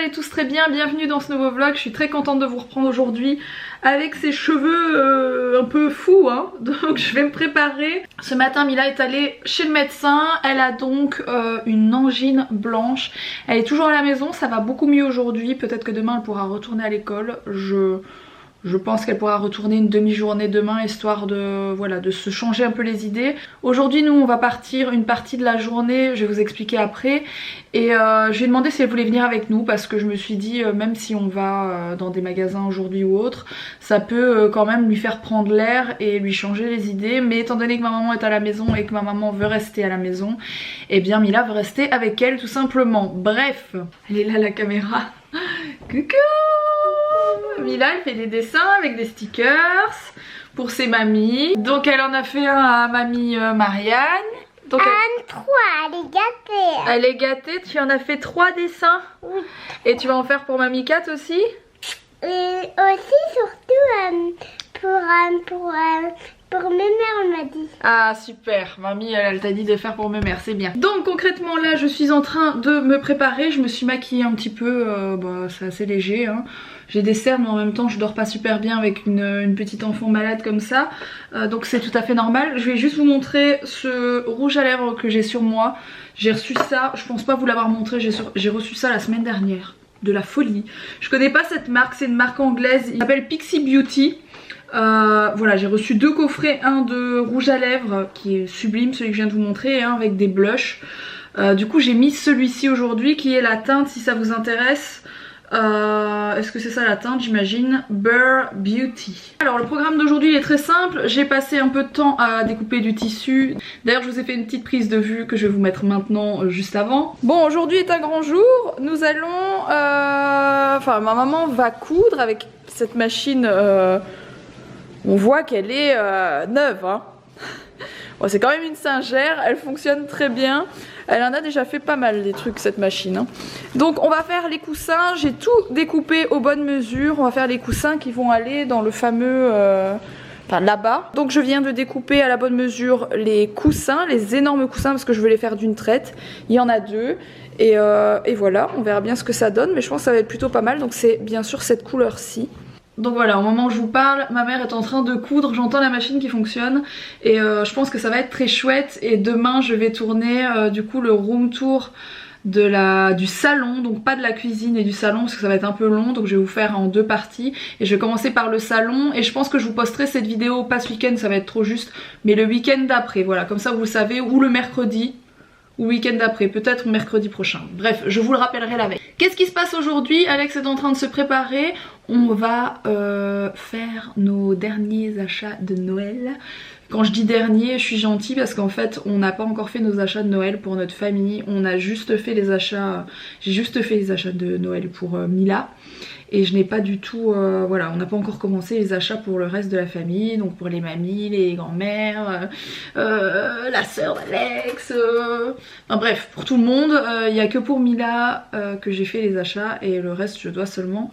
allez tous très bien, bienvenue dans ce nouveau vlog. Je suis très contente de vous reprendre aujourd'hui avec ces cheveux un peu fous hein. Donc je vais me préparer. Ce matin Mila est allée chez le médecin, elle a donc une angine blanche. Elle est toujours à la maison, ça va beaucoup mieux aujourd'hui. Peut-être que demain elle pourra retourner à l'école. Je pense qu'elle pourra retourner une demi-journée demain histoire de, voilà, de se changer un peu les idées. Aujourd'hui nous on va partir une partie de la journée, je vais vous expliquer après. Et je lui ai demandé si elle voulait venir avec nous parce que je me suis dit même si on va dans des magasins aujourd'hui ou autre, ça peut quand même lui faire prendre l'air et lui changer les idées. Mais étant donné que ma maman est à la maison et que ma maman veut rester à la maison, et bien Mila veut rester avec elle tout simplement. Bref, elle est là la caméra. Coucou! Mila elle fait des dessins avec des stickers pour ses mamies. Donc elle en a fait un à mamie Marianne. Donc elle est gâtée. Elle est gâtée, tu en as fait 3 dessins. Oui. Et tu vas en faire pour mamie Kat aussi? Et aussi surtout pour mes mères on m'a dit. Ah super, mamie elle t'a dit de faire pour mes mères, c'est bien. Donc concrètement là je suis en train de me préparer, je me suis maquillée un petit peu, c'est assez léger hein. J'ai des cernes mais en même temps je dors pas super bien avec une petite enfant malade comme ça, donc c'est tout à fait normal. Je vais juste vous montrer ce rouge à lèvres que j'ai sur moi. J'ai reçu ça, je pense pas vous l'avoir montré, j'ai reçu ça la semaine dernière. De la folie. Je connais pas cette marque, c'est une marque anglaise, il s'appelle Pixie Beauty. Voilà, j'ai reçu 2 coffrets, un de rouge à lèvres qui est sublime, celui que je viens de vous montrer, et un avec des blushs. Du coup j'ai mis celui-ci aujourd'hui qui est la teinte si ça vous intéresse. Est-ce que c'est ça la teinte? J'imagine. Bare Beauty. Alors le programme d'aujourd'hui est très simple. J'ai passé un peu de temps à découper du tissu. D'ailleurs je vous ai fait une petite prise de vue que je vais vous mettre maintenant juste avant. Bon, aujourd'hui est un grand jour. Nous allons... Enfin ma maman va coudre avec cette machine. On voit qu'elle est neuve hein. Bon, c'est quand même une Singer, elle fonctionne très bien. Elle en a déjà fait pas mal des trucs cette machine hein. Donc on va faire les coussins, j'ai tout découpé aux bonnes mesures. On va faire les coussins qui vont aller dans le fameux... Enfin là-bas. Donc je viens de découper à la bonne mesure les coussins, les énormes coussins parce que je veux les faire d'une traite. Il y en a 2 et voilà, on verra bien ce que ça donne. Mais je pense que ça va être plutôt pas mal. Donc c'est bien sûr cette couleur-ci. Donc voilà, au moment où je vous parle, ma mère est en train de coudre, j'entends la machine qui fonctionne et je pense que ça va être très chouette. Et demain je vais tourner du coup le room tour du salon, donc pas de la cuisine et du salon parce que ça va être un peu long, donc je vais vous faire en 2 parties et je vais commencer par le salon. Et je pense que je vous posterai cette vidéo pas ce week-end, ça va être trop juste, mais le week-end d'après, voilà, comme ça vous le savez, ou le mercredi ou le week-end d'après, peut-être mercredi prochain. Bref, je vous le rappellerai la veille. Qu'est-ce qui se passe aujourd'hui? Alex est en train de se préparer. On va faire nos derniers achats de Noël. Quand je dis dernier, je suis gentille parce qu'en fait on n'a pas encore fait nos achats de Noël pour notre famille. On a juste fait les achats, j'ai juste fait les achats de Noël pour Mila. Et je n'ai pas du tout, voilà, on n'a pas encore commencé les achats pour le reste de la famille. Donc pour les mamies, les grands-mères, la sœur d'Alex, enfin bref, pour tout le monde. Il n'y a que pour Mila que j'ai fait les achats et le reste je dois seulement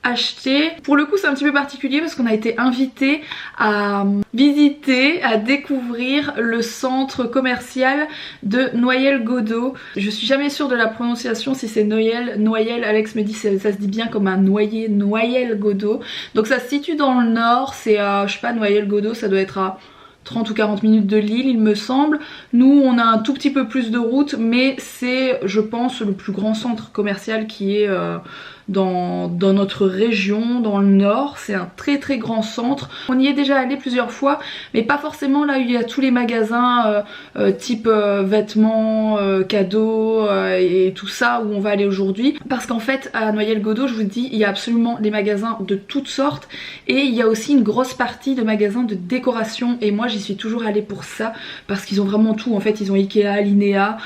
acheter. Pour le coup c'est un petit peu particulier parce qu'on a été invité à visiter, à découvrir le centre commercial de Noyelles-Godeau. Je suis jamais sûre de la prononciation si c'est Noyelles, Alex me dit ça se dit bien comme un noyer, Noyelles-Godeau. Donc ça se situe dans le nord, c'est à, je sais pas, Noyelles-Godeau, ça doit être à 30 ou 40 minutes de Lille il me semble. Nous on a un tout petit peu plus de route mais c'est je pense le plus grand centre commercial qui est dans notre région, dans le nord. C'est un très très grand centre. On y est déjà allé plusieurs fois mais pas forcément là où il y a tous les magasins type vêtements, cadeaux et tout ça où on va aller aujourd'hui. Parce qu'en fait à Noyelles-Godeau je vous dis il y a absolument des magasins de toutes sortes et il y a aussi une grosse partie de magasins de décoration et moi j'y suis toujours allée pour ça parce qu'ils ont vraiment tout en fait. Ils ont Ikea, Linea,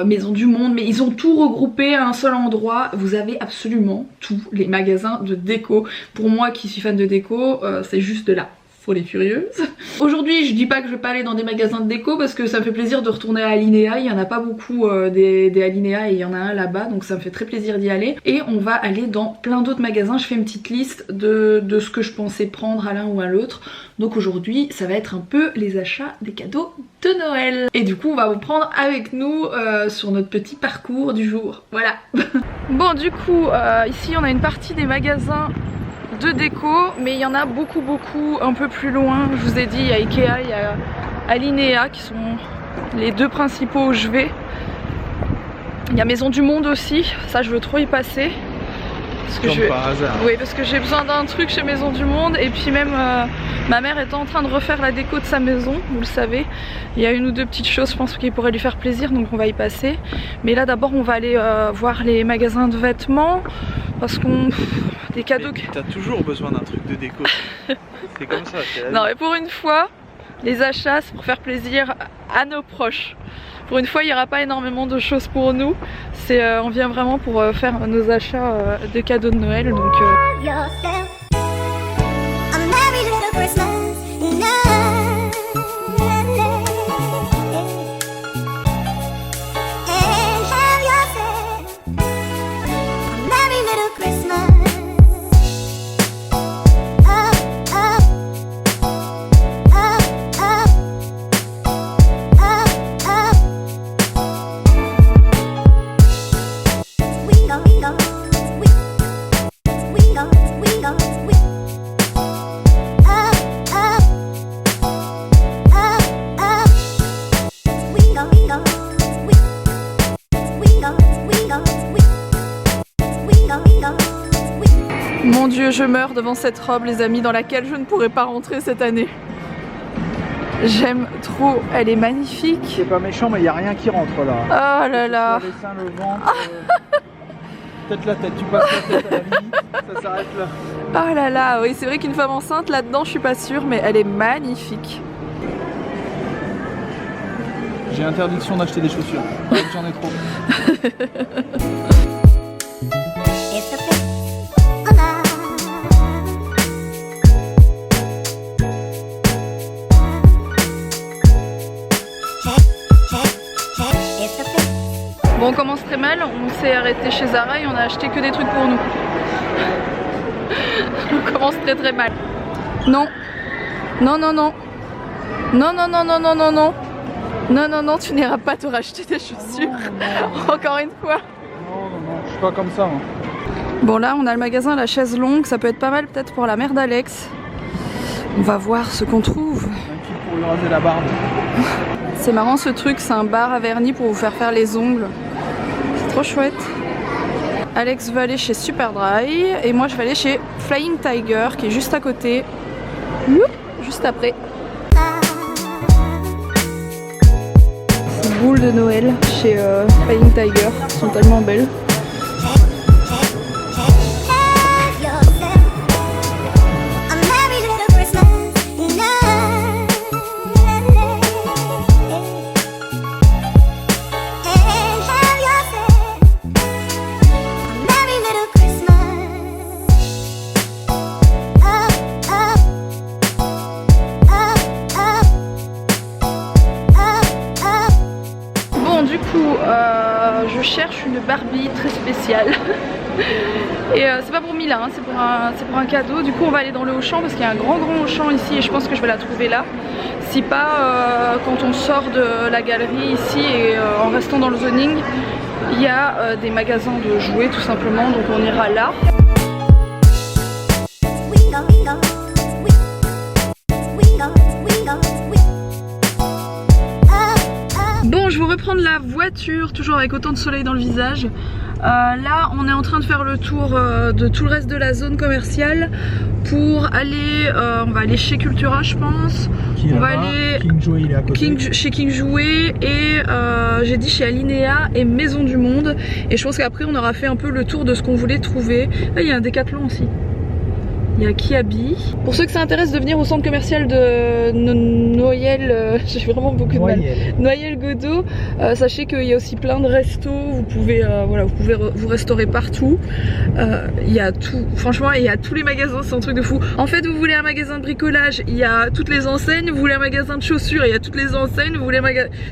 Maison du Monde mais ils ont tout regroupé à un seul endroit. Vous avez absolument tous les magasins de déco. Pour moi qui suis fan de déco, c'est juste de la pour les furieuses. Aujourd'hui je dis pas que je vais pas aller dans des magasins de déco parce que ça me fait plaisir de retourner à Alinea, il y en a pas beaucoup des Alinea et il y en a un là-bas donc ça me fait très plaisir d'y aller. Et on va aller dans plein d'autres magasins, je fais une petite liste de ce que je pensais prendre à l'un ou à l'autre. Donc aujourd'hui ça va être un peu les achats des cadeaux de Noël. Et du coup on va vous prendre avec nous sur notre petit parcours du jour, voilà. Bon du coup ici on a une partie des magasins de déco, mais il y en a beaucoup un peu plus loin. Je vous ai dit, il y a Ikea, il y a Alinea qui sont les deux principaux où je vais. Il y a Maison du Monde aussi, ça je veux trop y passer. Parce que par hasard. Oui, parce que j'ai besoin d'un truc chez Maison du Monde. Et puis même ma mère est en train de refaire la déco de sa maison, vous le savez. Il y a une ou deux petites choses je pense qui pourraient lui faire plaisir, donc on va y passer. Mais là d'abord on va aller voir les magasins de vêtements. Parce qu'on... des cadeaux... Mais t'as toujours besoin d'un truc de déco. C'est comme ça. Non mais pour une fois, les achats c'est pour faire plaisir à nos proches. Pour une fois il n'y aura pas énormément de choses pour nous. On vient vraiment pour faire nos achats de cadeaux de Noël. Donc mon Dieu, je meurs devant cette robe les amis dans laquelle je ne pourrai pas rentrer cette année. J'aime trop, elle est magnifique. C'est pas méchant mais il n'y a rien qui rentre là. Oh là là. Les seins, le ventre, peut-être la tête, tu passes la tête à la limite, ça s'arrête là. Oh là là, oui c'est vrai qu'une femme enceinte là-dedans je suis pas sûre mais elle est magnifique. J'ai interdiction d'acheter des chaussures, j'en ai trop. Bon, on commence très mal, on s'est arrêté chez Zara et on a acheté que des trucs pour nous. On commence très mal. Non. Non, non, non. Non, non, non, non, non, non, non. Non, non, non, tu n'iras pas te racheter des chaussures. Non. Encore une fois. Non, non, non, je suis pas comme ça. Moi. Bon, là, on a le magasin La Chaise Longue. Ça peut être pas mal peut-être pour la mère d'Alex. On va voir ce qu'on trouve. Un kit pour lui raser la barbe. C'est marrant ce truc, c'est un bar à vernis pour vous faire les ongles. C'est trop chouette. Alex va aller chez Superdry et moi je vais aller chez Flying Tiger qui est juste à côté. Juste après. Les boules de Noël chez Flying Tiger sont tellement belles. Je cherche une Barbie très spéciale et c'est pas pour Mila, hein, c'est pour un cadeau. Du coup on va aller dans le Auchan parce qu'il y a un grand Auchan ici et je pense que je vais la trouver là. Si pas quand on sort de la galerie ici et en restant dans le zoning, il y a des magasins de jouets tout simplement, donc on ira là. Bon, je vais reprendre la voiture, toujours avec autant de soleil dans le visage. Là, on est en train de faire le tour de tout le reste de la zone commerciale pour aller, on va aller chez Cultura, je pense. On va aller King Jouet, il est à côté. chez King Jouet et j'ai dit chez Alinea et Maison du Monde. Et je pense qu'après, on aura fait un peu le tour de ce qu'on voulait trouver. Là, il y a un Décathlon aussi. Il Il y a Kiabi. Pour ceux que ça intéresse de venir au centre commercial de Noyelles, j'ai vraiment beaucoup de mal. Noyelles Godot, sachez qu'il y a aussi plein de restos, vous pouvez, voilà, vous pouvez vous restaurer partout. Il y a tout, franchement il y a tous les magasins, c'est un truc de fou. En fait vous voulez un magasin de bricolage, il y a toutes les enseignes, vous voulez un magasin de chaussures, il y a toutes les enseignes, vous voulez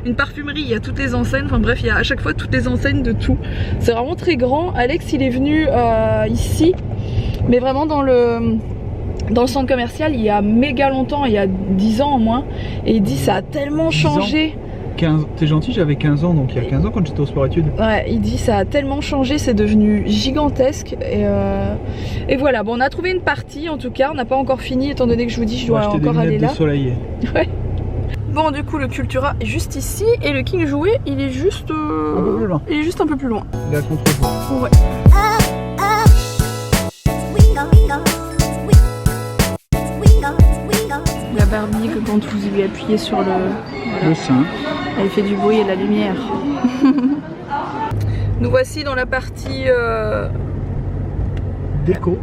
une parfumerie, il y a toutes les enseignes, enfin bref il y a à chaque fois toutes les enseignes de tout. C'est vraiment très grand. Alex il est venu ici, mais vraiment dans le centre commercial il y a méga longtemps, il y a 10 ans au moins, et il dit ça a tellement changé. 15, t'es gentil, j'avais 15 ans, donc il y a 15 ans quand j'étais au sport études. Ouais, il dit ça a tellement changé, c'est devenu gigantesque et voilà. Bon, on a trouvé une partie en tout cas, on n'a pas encore fini étant donné que je vous dis je dois encore aller là. De soleil. Ouais. Bon, du coup le Cultura est juste ici et le King Jouet il est juste un peu plus loin. Il est juste un peu plus loin. Il est à contre-jour. Ouais. La Barbie que quand vous lui appuyez sur le sein, elle fait du bruit et de la lumière. Nous voici dans la partie déco.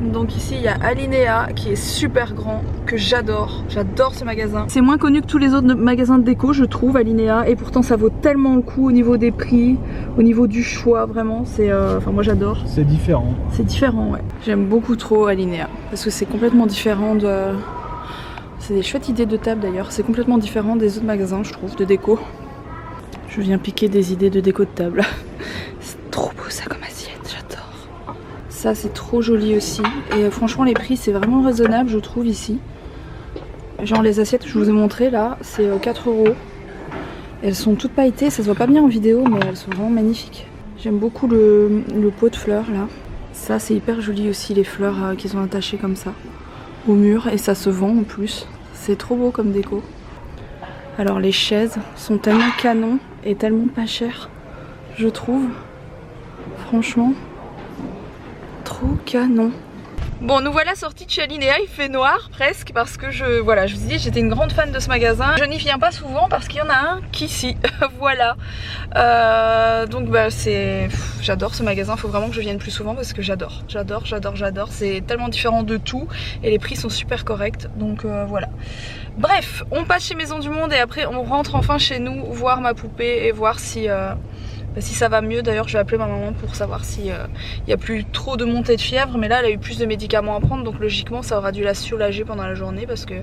Donc ici il y a Alinea qui est super grand, que j'adore. J'adore ce magasin. C'est moins connu que tous les autres magasins de déco je trouve, Alinea, et pourtant ça vaut tellement le coup au niveau des prix, au niveau du choix, vraiment c'est enfin moi j'adore. C'est différent. C'est différent, ouais. J'aime beaucoup trop Alinea parce que c'est complètement différent de... C'est des chouettes idées de table d'ailleurs, c'est complètement différent des autres magasins je trouve de déco. Je viens piquer des idées de déco de table. C'est trop beau ça comme assiette, j'adore. Ça c'est trop joli aussi et franchement les prix c'est vraiment raisonnable je trouve ici. Genre les assiettes que je vous ai montré là c'est 4 €. Elles sont toutes pailletées, ça se voit pas bien en vidéo mais elles sont vraiment magnifiques. J'aime beaucoup le pot de fleurs là. Ça c'est hyper joli aussi les fleurs qui sont attachées comme ça au mur et ça se vend en plus. C'est trop beau comme déco. Alors les chaises sont tellement canon et tellement pas chères je trouve. Franchement trop canon. Bon, nous voilà sortis de chez Alinea, il fait noir presque parce que je vous ai dit j'étais une grande fan de ce magasin. Je n'y viens pas souvent parce qu'il y en a un qu'ici, voilà. Donc bah j'adore ce magasin, faut vraiment que je vienne plus souvent parce que j'adore. C'est tellement différent de tout et les prix sont super corrects, donc voilà. Bref, on passe chez Maison du Monde et après on rentre enfin chez nous voir ma poupée et voir si ça va mieux. D'ailleurs je vais appeler ma maman pour savoir si il n'y a plus trop de montée de fièvre, mais là elle a eu plus de médicaments à prendre donc logiquement ça aura dû la soulager pendant la journée parce que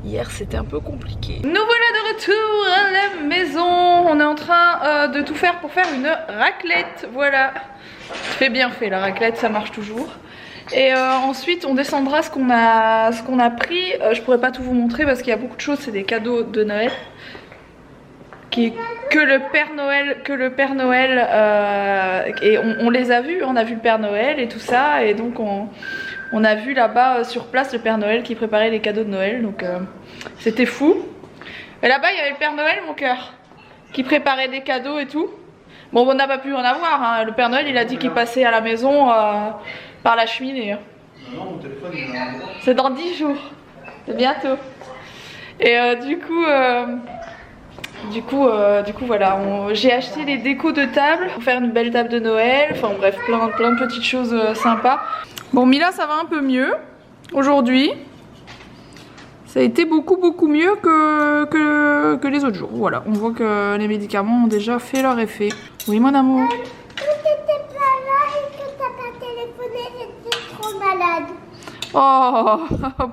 hier c'était un peu compliqué. Nous voilà de retour à la maison, on est en train de tout faire pour faire une raclette, voilà. C'est bien fait la raclette, ça marche toujours. Et ensuite on descendra ce qu'on a pris, je pourrais pas tout vous montrer parce qu'il y a beaucoup de choses, c'est des cadeaux de Noël. Que le Père Noël et on les a vus, on a vu le Père Noël et tout ça et donc on a vu là-bas sur place le Père Noël qui préparait les cadeaux de Noël, donc c'était fou. Et là-bas il y avait le Père Noël mon cœur qui préparait des cadeaux et tout. Bon on n'a pas pu en avoir, hein. Le Père Noël il a dit qu'il passait à la maison par la cheminée. Non, mon téléphone c'est dans 10 jours, c'est bientôt. Et du coup voilà, j'ai acheté les décos de table pour faire une belle table de Noël, enfin bref plein de petites choses sympas. Bon Mila ça va un peu mieux aujourd'hui, ça a été beaucoup mieux que les autres jours, voilà, on voit que les médicaments ont déjà fait leur effet. Oui mon amour. Quand t'étais pas là et que t'as pas téléphoné, j'étais trop malade. Oh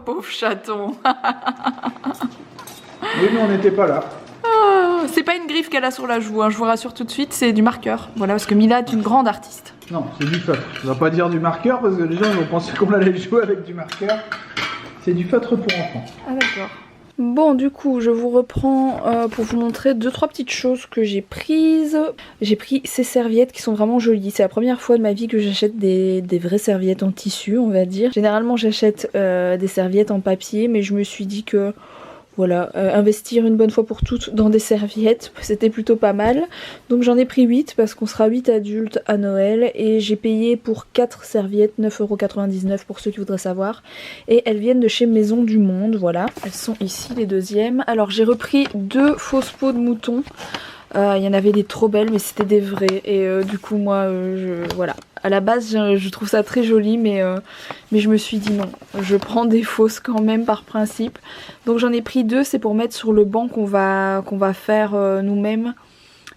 pauvre chaton. Oui mais on n'était pas là. C'est pas une griffe qu'elle a sur la joue, hein, je vous rassure tout de suite, c'est du marqueur. Voilà, parce que Mila est une grande artiste. Non, c'est du feutre. On va pas dire du marqueur parce que les gens ils vont penser qu'on allait jouer avec du marqueur. C'est du feutre pour enfants. Ah d'accord. Bon du coup je vous reprends pour vous montrer 2-3 petites choses que j'ai prises. J'ai pris ces serviettes qui sont vraiment jolies. C'est la première fois de ma vie que j'achète des vraies serviettes en tissu on va dire. Généralement j'achète des serviettes en papier mais je me suis dit que voilà, investir une bonne fois pour toutes dans des serviettes, c'était plutôt pas mal. Donc j'en ai pris 8 parce qu'on sera 8 adultes à Noël et j'ai payé pour 4 serviettes 9,99 € pour ceux qui voudraient savoir. Et elles viennent de chez Maison du Monde, voilà. Elles sont ici les deuxièmes. Alors j'ai repris 2 fausses peaux de mouton. Il y en avait des trop belles mais c'était des vraies et du coup moi voilà. À la base je trouve ça très joli mais je me suis dit non, je prends des fausses quand même par principe. Donc j'en ai pris 2, c'est pour mettre sur le banc qu'on va faire nous-mêmes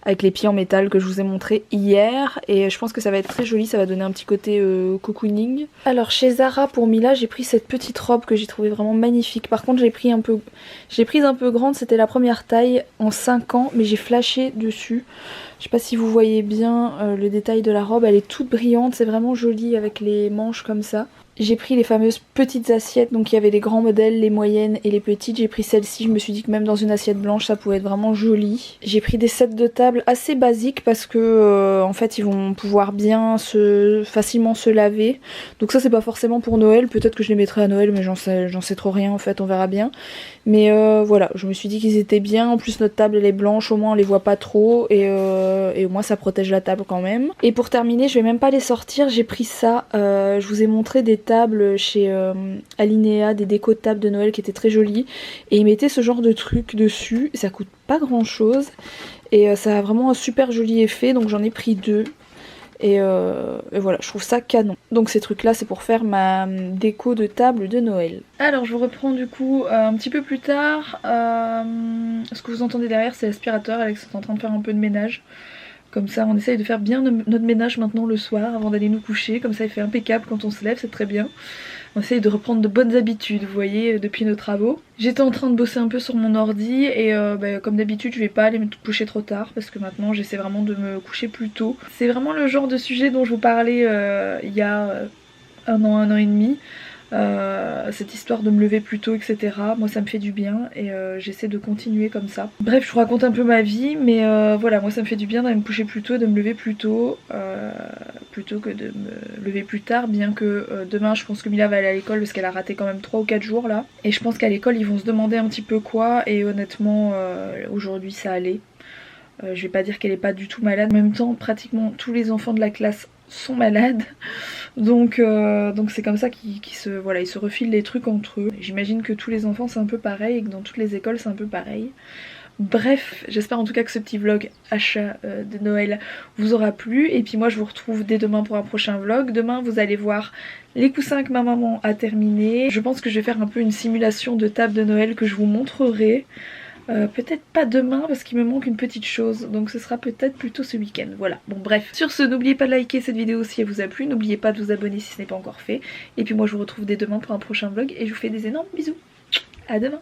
avec les pieds en métal que je vous ai montré hier, et je pense que ça va être très joli, ça va donner un petit côté cocooning. Alors chez Zara pour Mila j'ai pris cette petite robe que j'ai trouvée vraiment magnifique. Par contre j'ai prise un peu grande, c'était la première taille en 5 ans mais j'ai flashé dessus. Je sais pas si vous voyez bien le détail de la robe, elle est toute brillante, c'est vraiment joli avec les manches comme ça. J'ai pris les fameuses petites assiettes, donc il y avait les grands modèles, les moyennes et les petites. J'ai pris celle-ci, je me suis dit que même dans une assiette blanche ça pouvait être vraiment joli. J'ai pris des sets de table assez basiques parce que en fait ils vont pouvoir bien facilement se laver. Donc ça c'est pas forcément pour Noël, peut-être que je les mettrai à Noël mais j'en sais trop rien en fait, on verra bien. Mais voilà, je me suis dit qu'ils étaient bien, en plus notre table elle est blanche, au moins on les voit pas trop et au moins ça protège la table quand même. Et pour terminer, je vais même pas les sortir, j'ai pris ça, je vous ai montré des tables chez Alinea, des décos de table de Noël qui étaient très jolies et ils mettaient ce genre de truc dessus, ça coûte pas grand chose et ça a vraiment un super joli effet, donc j'en ai pris 2. Et voilà, je trouve ça canon. Donc ces trucs là c'est pour faire ma déco de table de Noël. Alors je vous reprends du coup un petit peu plus tard. Ce que vous entendez derrière c'est l'aspirateur, Alex est en train de faire un peu de ménage. Comme ça on essaye de faire bien notre ménage maintenant le soir avant d'aller nous coucher. Comme ça il fait impeccable quand on se lève, c'est très bien. On essaye de reprendre de bonnes habitudes, vous voyez, depuis nos travaux. J'étais en train de bosser un peu sur mon ordi et comme d'habitude je vais pas aller me coucher trop tard parce que maintenant j'essaie vraiment de me coucher plus tôt. C'est vraiment le genre de sujet dont je vous parlais il y a un an et demi. Cette histoire de me lever plus tôt, etc. Moi ça me fait du bien et j'essaie de continuer comme ça. Bref, je vous raconte un peu ma vie, mais voilà, moi ça me fait du bien d'aller me coucher plus tôt, de me lever plus tôt, plutôt que de me lever plus tard, bien que demain je pense que Mila va aller à l'école parce qu'elle a raté quand même 3 ou 4 jours là. Et je pense qu'à l'école ils vont se demander un petit peu quoi, et honnêtement aujourd'hui ça allait. Je vais pas dire qu'elle est pas du tout malade, en même temps pratiquement tous les enfants de la classe sont malades, donc c'est comme ça qu'ils se refilent les trucs entre eux. J'imagine que tous les enfants c'est un peu pareil et que dans toutes les écoles c'est un peu pareil. Bref, j'espère en tout cas que ce petit vlog achat de Noël vous aura plu, et puis moi je vous retrouve dès demain pour un prochain vlog. Demain vous allez voir les coussins que ma maman a terminés. Je pense que je vais faire un peu une simulation de table de Noël que je vous montrerai. Peut-être pas demain parce qu'il me manque une petite chose, donc ce sera peut-être plutôt ce week-end. Voilà, bon bref, sur ce n'oubliez pas de liker cette vidéo si elle vous a plu, n'oubliez pas de vous abonner si ce n'est pas encore fait, et puis moi je vous retrouve dès demain pour un prochain vlog et je vous fais des énormes bisous. À demain.